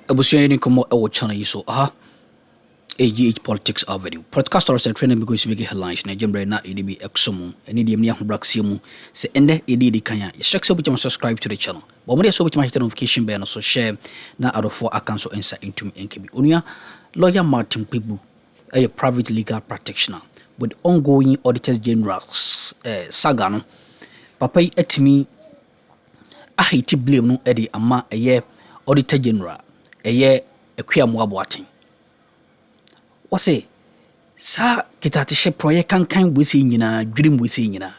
Abusia ni komo ewo channel yi so AGH Politics Avenue. Podcasters are training because make headlines na jembre na EDB exomu eni dem ni ahobrakse mu se ende EDD kanya. Yeshek so subscribe to the channel. But mo dey so hit notification bell so share na adofo akan so inside into Kpebu. Onua lawyer Martin Kpebu, a private legal practitioner with ongoing Auditors General saga no. Papa yi atimi ahiti blame no e dey ama eye Auditor General eye Kpebu aboaten. Wase sa kitatihye project kankan wese nyina dwirim wese nyina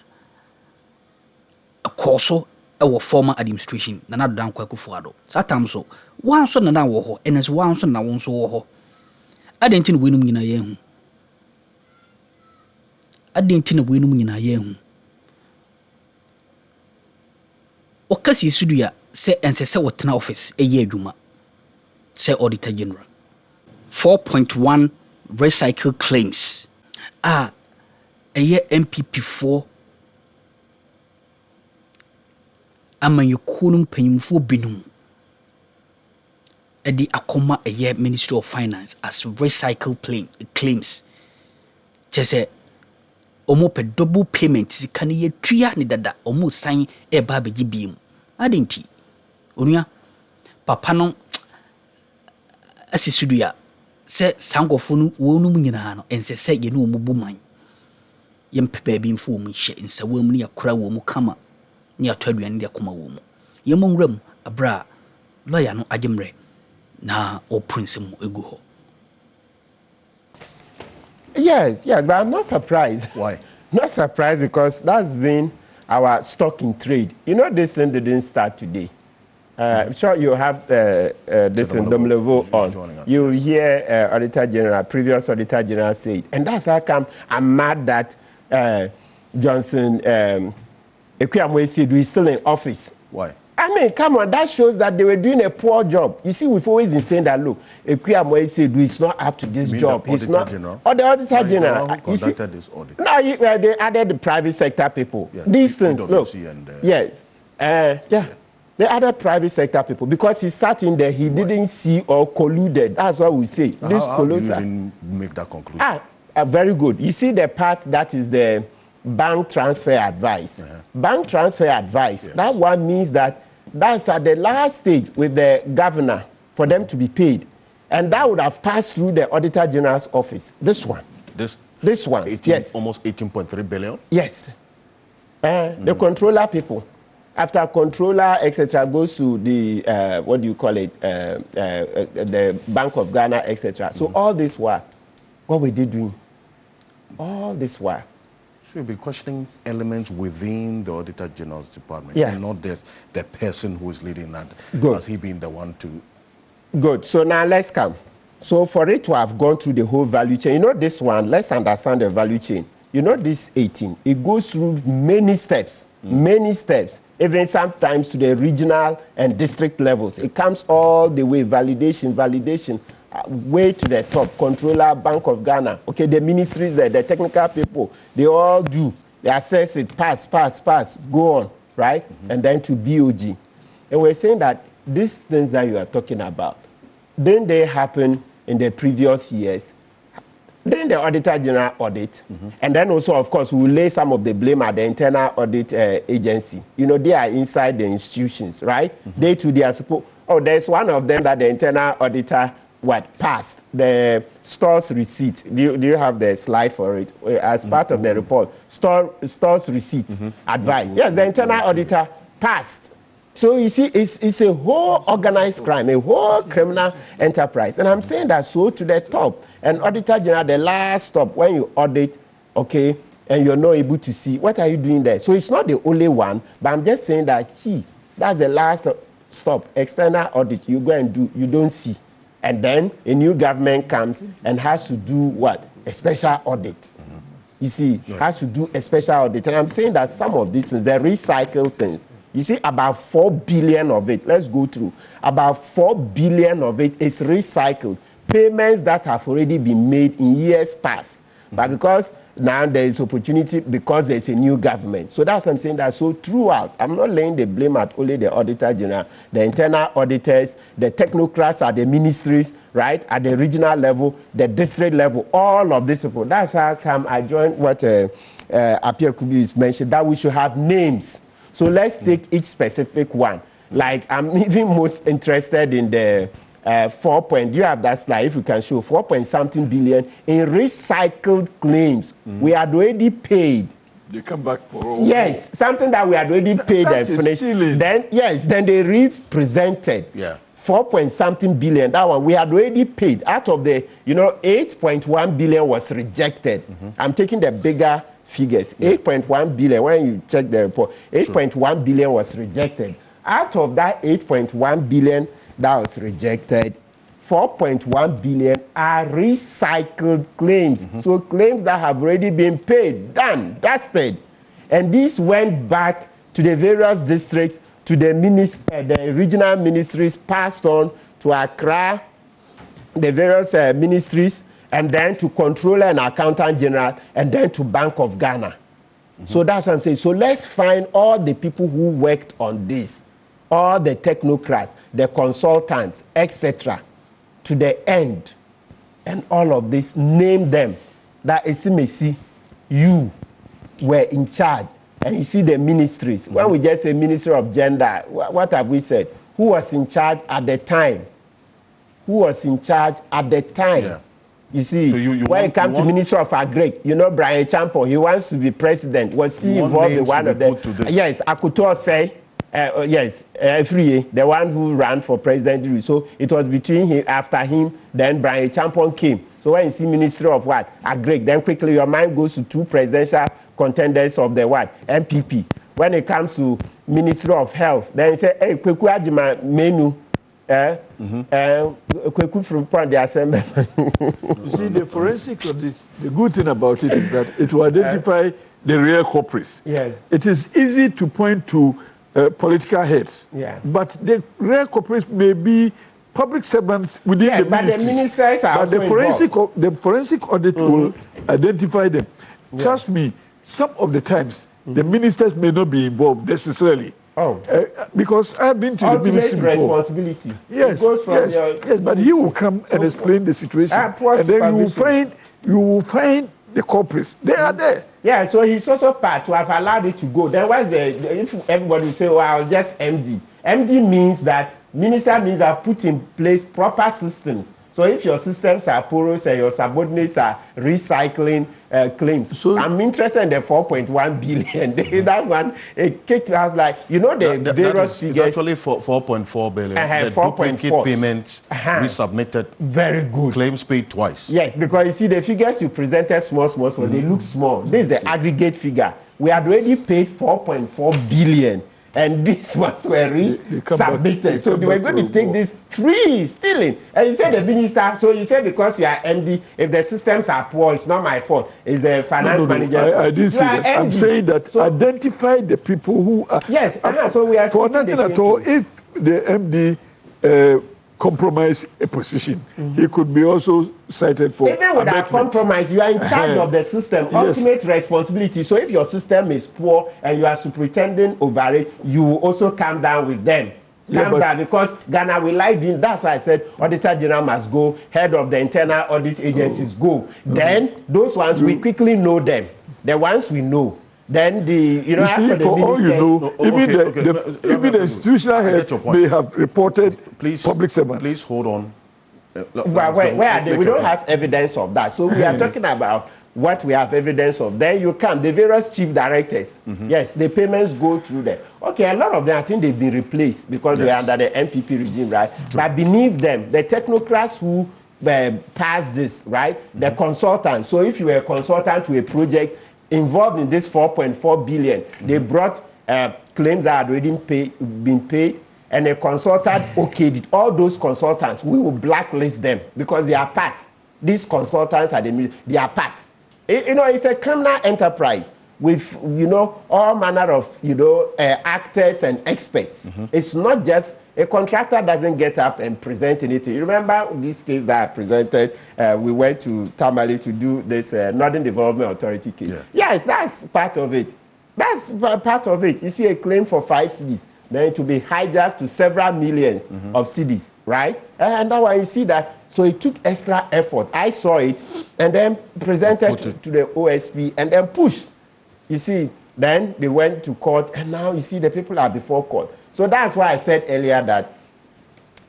akoso ewo former administration na nadan kwakufo ado sa tam so wan so na wo ho enes wan so na won so wo ho adentin wenum nyina ye hu adentin wenum nyina ye hu okasi studio se ensese wotena office eye adwuma se Auditor General 4.1 recycle claims a MPP4 amanyukunum panyimfo binum edi akoma Ministry of Finance as recycle claims chese omo pe double payment kan ye tua ni dada omo san e ba beji biem adenti onua papa no asisuduya se sangofo no wonum nyina no ense se ye no omubu man ye mpepa bi mfo mu hye ense wam ne yakora wo mu kama ne atwaduane de akoma wo mu ye monwram abra lawyer no agemre na o prince mu egu ho. Yes, but I'm not surprised. Why? Not surprised because that's been our stock in trade. You know, this thing didn't start today. I'm sure you have this in Domlevo on. You will hear Auditor General, previous Auditor General say it. And that's how come I'm mad that Johnson Ekwuamwesi is still in office. Why? I mean, come on, that shows that they were doing a poor job. You see, we've always been saying that, look, Ekwuamwesi is not up to this job. He's not. General? Or the Auditor General. Who conducted this audit? No, they added the private sector people. Yeah, these things, look. And, yes. Yeah. The other private sector people, because he sat in there, he didn't see or colluded. That's what we say. How do you even make that conclusion? Very good. You see the part that is the bank transfer advice. Bank transfer advice, yes. That one means that that's at the last stage with the governor for them to be paid. And that would have passed through the Auditor General's office. This one. This one, yes. Almost 18.3 billion? Yes. The controller people. After controller, etc., goes to the, what do you call it, the Bank of Ghana, etc. So all this while, what were they doing? All this while. So you'll be questioning elements within the Auditor General's department, and not just the person who is leading that. Good. Has he been the one to... Good. So now let's come. So for it to have gone through the whole value chain, you know this one, let's understand the value chain. You know this 18, it goes through many steps, even sometimes to the regional and district levels. It comes all the way, validation, way to the top, controller, Bank of Ghana. Okay, the ministries there, the technical people, they all do. They assess it, pass, go on, right? And then to BOG. And we're saying that these things that you are talking about, didn't they happen in the previous years? During the Auditor General audit, and then also, of course, we will lay some of the blame at the internal audit agency. You know, they are inside the institutions, right? They too, they are supposed... Oh, there's one of them that the internal auditor, passed? The stores receipt. Do you have the slide for it? As part of the report, stores receipts advice. Yes, the internal auditor passed. So you see, it's a whole organized crime, a whole criminal enterprise. And I'm saying that so to the top. And Auditor General, the last stop, when you audit, okay, and you're not able to see, what are you doing there? So it's not the only one, but I'm just saying that that's the last stop. External audit, you go and do, you don't see. And then a new government comes and has to do what? A special audit. You see, has to do a special audit. And I'm saying that some of these things, the recycle things, you see, about 4 billion of it, let's go through, about 4 billion of it is recycled. Payments that have already been made in years past. But because now there is opportunity, because there's a new government. So that's what I'm saying. That so throughout, I'm not laying the blame at only the Auditor General, the internal auditors, the technocrats at the ministries, right, at the regional level, the district level, all of these people. That's how come I joined what Kpebu is mentioned, that we should have names. So let's take each specific one. Like I'm even most interested in the 4 point, do you have that slide? If you can show 4-point-something billion in recycled claims. We had already paid. They come back for all. Yes, something that we had already paid and finished. Then yes, then they represented. Yeah. 4-point-something billion. That one we had already paid. Out of the 8.1 billion was rejected. I'm taking the bigger figures. 8.1 billion. When you check the report, 8.1 billion was rejected. Out of that 8.1 billion that was rejected, 4.1 billion are recycled claims. So claims that have already been paid, done, dusted. And these went back to the various districts, to the the regional ministries, passed on to Accra, the various ministries, and then to Controller and Accountant General, and then to Bank of Ghana. So that's what I'm saying. So let's find all the people who worked on this, all the technocrats, the consultants, etc., to the end, and all of this, name them. That Esimesi, you were in charge, and you see the ministries. When we just say Ministry of Gender, what have we said? Who was in charge at the time? Who was in charge at the time? Yeah. You see, so when it comes to Minister of Agri, Brian Champo, he wants to be president. Was he involved in one of them? Yes, Akuto say. Yes, Free, the one who ran for president. So it was between him, after him, then Brian Champon came. So when you see Ministry of what? Agri, then quickly your mind goes to two presidential contenders of the what? MPP. When it comes to Ministry of Health, then you say, hey, Kpebu Ajima menu. Kpebu from Point the Assembly. You see, the forensic audit, the good thing about it is that it will identify the real culprits. Yes. It is easy to point to political heads. Yeah. But the real culprits may be public servants within the ministries. But the ministers are but the forensic audit will identify them. Yeah. Trust me, some of the times the ministers may not be involved necessarily. Oh. Because I've been to the ministry before. Responsibility. Yes, yes, but he will come and explain the situation, and then you will find the culprits. They are there. Yeah, so he's also part to have allowed it to go. Then what's if everybody say, well, just MD. MD means that, minister means that put in place proper systems. So if your systems are porous and your subordinates are recycling claims, so I'm interested in the 4.1 billion. That one, it kicked us like, the various figures. It's actually 4.4 billion. The 4.4 payments resubmitted. Very good. Claims paid twice. Yes, because you see the figures you presented small, they look small. This is the aggregate figure. We had already paid 4.4 billion. And these ones were resubmitted. So they were going to take this free, stealing. And you said the minister, so you said because you are MD, if the systems are poor, it's not my fault. It's the finance manager. I didn't say that. I'm saying that so, identify the people who are... Yes, so we are... For nothing at all, if the MD compromise a position, he could be also cited for even without compromise, you are in charge of the system, ultimate responsibility. So if your system is poor and you are superintending over it, you will also come down with them. Come down, because Ghana will like them. That's why I said Auditor General must go, head of the internal audit agencies go. Then those ones, we quickly know them. The ones we know. Then after the for all you know, even the institutional head may have reported public servants. Please hold on. Where are they? We don't have evidence of that. So we are talking about what we have evidence of. Then you come, the various chief directors. Yes, the payments go through there. Okay, a lot of them, I think they've been replaced because they are under the MPP regime, right? True. But beneath them, the technocrats who passed this, right? The consultants. So if you were a consultant to a project involved in this 4.4 billion, they brought claims that had already been paid, and a consultant okayed it. All those consultants, we will blacklist them because they are part. These consultants they are part. It's a criminal enterprise with all manner of actors and experts. It's not just A contractor doesn't get up and present anything. You remember this case that I presented? We went to Tamale to do this Northern Development Authority case. Yeah. Yes, that's part of it. That's part of it. You see a claim for 5 cedis, then to be hijacked to several millions of cedis, right? And now you see that. So it took extra effort. I saw it and then presented to the OSP and then pushed. You see, then they went to court and now you see the people are before court. So that's why I said earlier that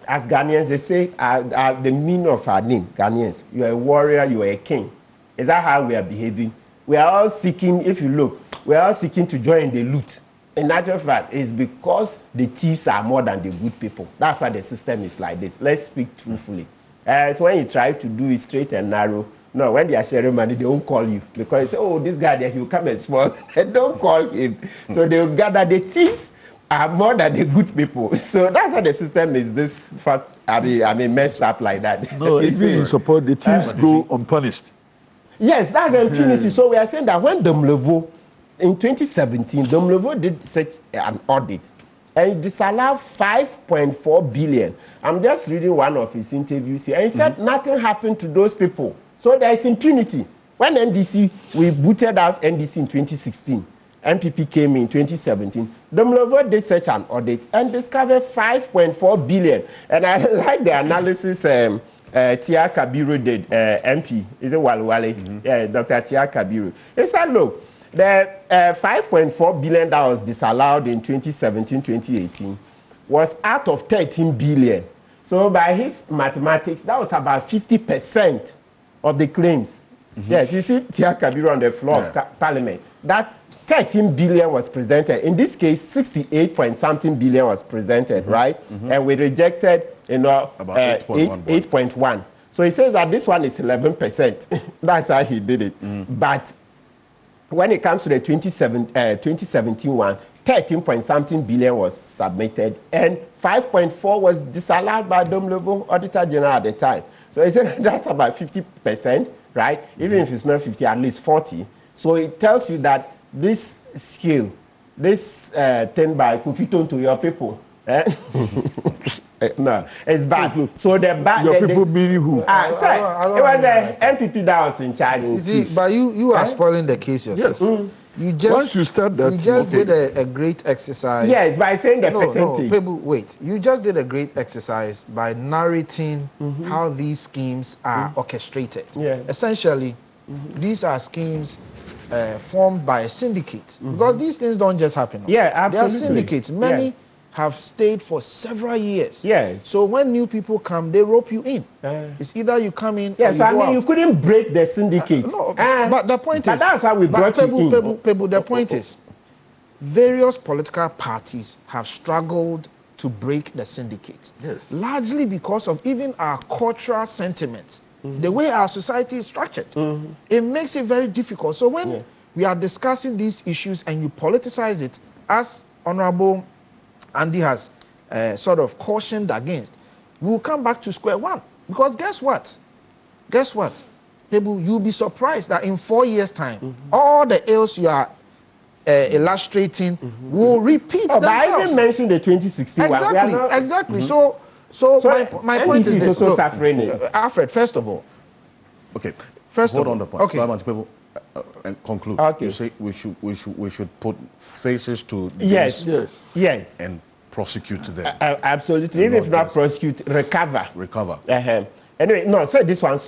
as Ghanaians, they say the meaning of our name, Ghanaians, you are a warrior, you are a king. Is that how we are behaving? We are all seeking, if you look, we are all seeking to join the loot. In actual fact, it's because the thieves are more than the good people. That's why the system is like this. Let's speak truthfully. It's when you try to do it straight and narrow. No, when they are sharing money, they won't call you. Because they say, oh, this guy there, he'll come and small. And don't call him. So they will gather the thieves are more than the good people. So that's why the system is this fact. I mean, messed up like that. No, even in support, the thieves go unpunished. Yes, that's impunity. So we are saying that when Domlevo, in 2017, Domlevo did such an audit and disallowed 5.4 billion. I'm just reading one of his interviews here. And he said nothing happened to those people. So there is impunity. When NDC, we booted out NDC in 2016. MPP came in 2017. Domlevo did such an audit and discovered 5.4 billion. And I like the analysis Tia Kpebu did, MP. Is it Walwale? Yeah, Dr. Tia Kpebu. He said, look, the $5.4 billion that was disallowed in 2017-2018 was out of 13 billion. So by his mathematics, that was about 50% of the claims. Yes, you see Tia Kpebu on the floor of Parliament. That 13 billion was presented. In this case, 68 point something billion was presented, right? And we rejected, about 8.1. So he says that this one is 11%. That's how he did it. But when it comes to the 2017 one, 13 point something billion was submitted and 5.4 was disallowed by Domlevo Auditor General at the time. So he said that's about 50%, right? Even if it's not 50, at least 40. So it tells you that this skill, this thing by Kufito to your people, no, it's bad. So the bad. Your people meaning who? It was the MPP that was in charge. You see, but you are spoiling the case yourself. Yes. You just, once you start that, you just did a great exercise. Yes, by saying the percentage. No, Kpebu, wait. You just did a great exercise by narrating how these schemes are orchestrated. Yeah. Essentially, these are schemes formed by a syndicate. Because these things don't just happen. Yeah, absolutely. They are syndicates. Many have stayed for several years. Yes. So when new people come, they rope you in. It's either you come in or you so go out. You couldn't break the syndicate. No, but the point is... that's how we brought you in. Kpebu, the point is, various political parties have struggled to break the syndicate. Yes. Largely because of even our cultural sentiments. The way our society is structured. It makes it very difficult. So when we are discussing these issues and you politicize it, as Honorable Andy has sort of cautioned against, we'll come back to square one. Because guess what? Guess what? Kpebu, you'll be surprised that in 4 years' time, all the ills you are illustrating will repeat themselves. But I even mentioned the 2016 one. Exactly. So my point is this. Also suffering. Alfred, first of all. Okay. First hold of on the point. Okay. And conclude. Okay. You say we should put faces to this yes and prosecute them. Absolutely. Even if not prosecute, recover. Anyway, no, so these ones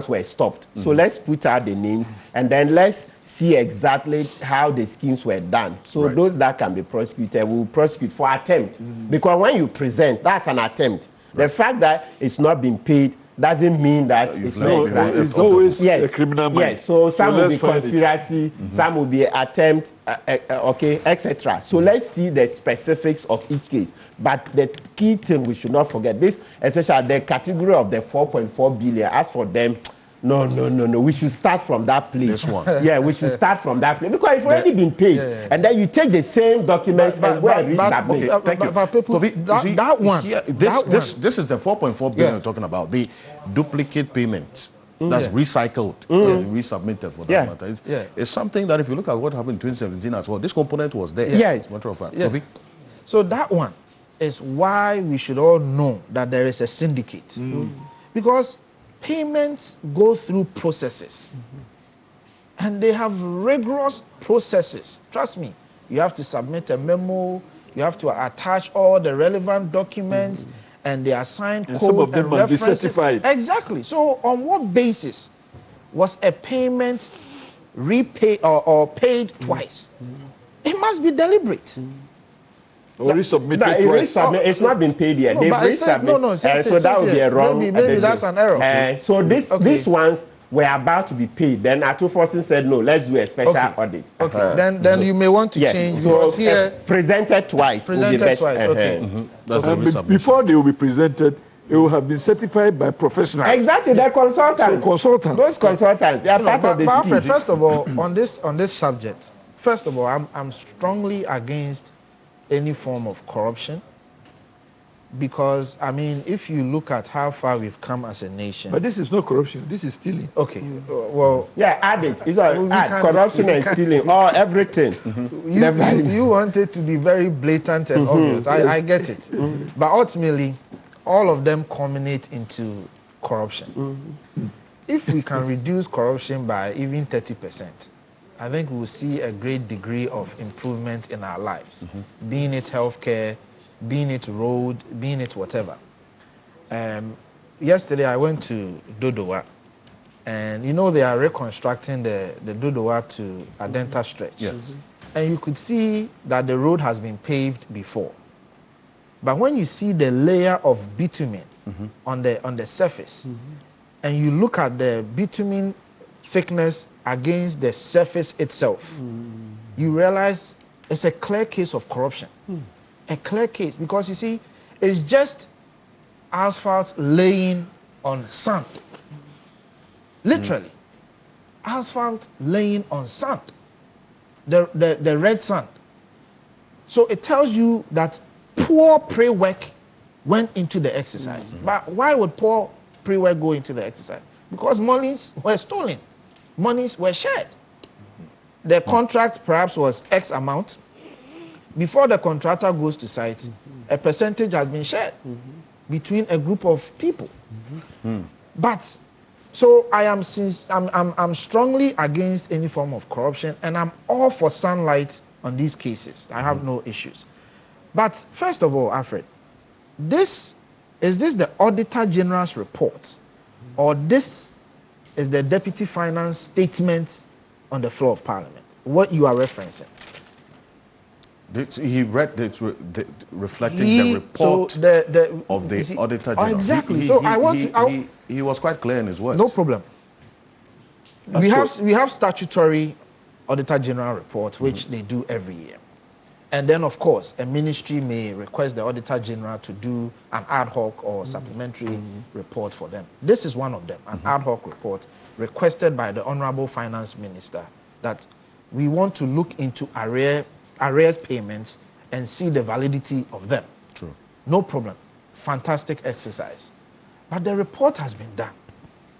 were stopped. So let's put out the names and then let's see exactly how the schemes were done. So those that can be prosecuted, we'll prosecute for attempt. Because when you present, that's an attempt. The fact that it's not been paid doesn't mean that it's not a crime. It's always a criminal mind. Yes, so some will be conspiracy, some will be attempt, etc. So let's see the specifics of each case. But the key thing we should not forget, this, especially the category of the 4.4 billion, as for them, no. We should start from that place. This one. Yeah, we should start from that place. Because it's already been paid. And then you take the same documents and go and resubmit. Okay, thank you. Kofi, that one. This is the 4.4 billion we're talking about. The duplicate payments that's recycled and resubmitted for that matter. It's something that if you look at what happened in 2017 as well, this component was there. Yes. Matter of fact. Yes. So that one, is why we should all know that there is a syndicate. Because payments go through processes. And they have rigorous processes. Trust me, you have to submit a memo, you have to attach all the relevant documents, and they assign code some of them and must be references. certified. Exactly. So on what basis was a payment repaid or paid twice? It must be deliberate. Or resubmitted twice. It's not been paid yet. No, They've but it says- no, resubmitted. it says- So that would be a wrong. Maybe that's an error. So these ones were about to be paid. Then Atuforsen said, no, let's do a special audit. Okay. Then you may want to change because here presented twice. presented twice. Okay. That's the resubmission. Before they will be presented, it will have been certified by professionals. Exactly, they're consultants. So consultants. Those consultants, they are part of the But Alfred, scheme. first of all, on this subject, first of all, I'm strongly against any form of corruption. Because, I mean, if you look at how far we've come as a nation. But this is not corruption, this is stealing. Okay, well. Yeah, add it. It's all we add can't- corruption we and can't- stealing, or everything. You want it to be very blatant and obvious. I get it. But ultimately, all of them culminate into corruption. If we can reduce corruption by even 30%, I think we'll see a great degree of improvement in our lives, being it healthcare, being it road, being it whatever. Yesterday I went to Dodowa, and you know they are reconstructing the Dodowa to Adenta stretch. Yes. And you could see that the road has been paved before. But when you see the layer of bitumen on the surface, and you look at the bitumen thickness against the surface itself, you realize it's a clear case of corruption. A clear case, because you see, it's just asphalt laying on sand. Literally. Asphalt laying on sand. The red sand. So it tells you that poor pre-work went into the exercise. But why would poor pre-work go into the exercise? Because monies were stolen. Monies were shared. The contract perhaps was X amount. Before the contractor goes to site, a percentage has been shared between a group of people. But so I'm strongly against any form of corruption, and I'm all for sunlight on these cases. I have no issues. But first of all, Alfred, is this the Auditor General's report, or this is the Deputy Finance statement on the floor of Parliament? What you are referencing? He read this reflecting the report of the Auditor General. Exactly. He was quite clear in his words. No problem. We have statutory Auditor General reports, which they do every year. And then, of course, a ministry may request the Auditor General to do an ad hoc or supplementary report for them. This is one of them, an ad hoc report requested by the Honorable Finance Minister that we want to look into arrears payments and see the validity of them. True. No problem. Fantastic exercise. But the report has been done.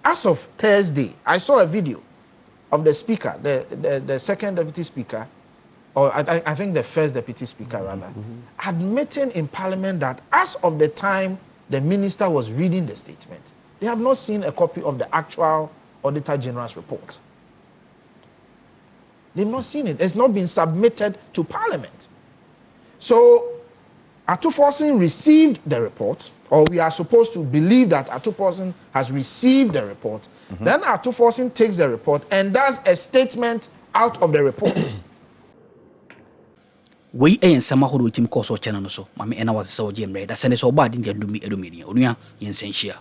As of Thursday, I saw a video of the speaker, the second deputy speaker, or I think the first deputy speaker rather, admitting in Parliament that as of the time the minister was reading the statement, they have not seen a copy of the actual Auditor General's report. They've not seen it. It's not been submitted to Parliament. So Atuforsen received the report, or we are supposed to believe that Atuforsen has received the report. Then Atuforsen takes the report and does a statement out of the report. We ain't some who will team course or channel so. Mammy and I was so Jim Red. I send us all bad in the Edumia, Yensensia.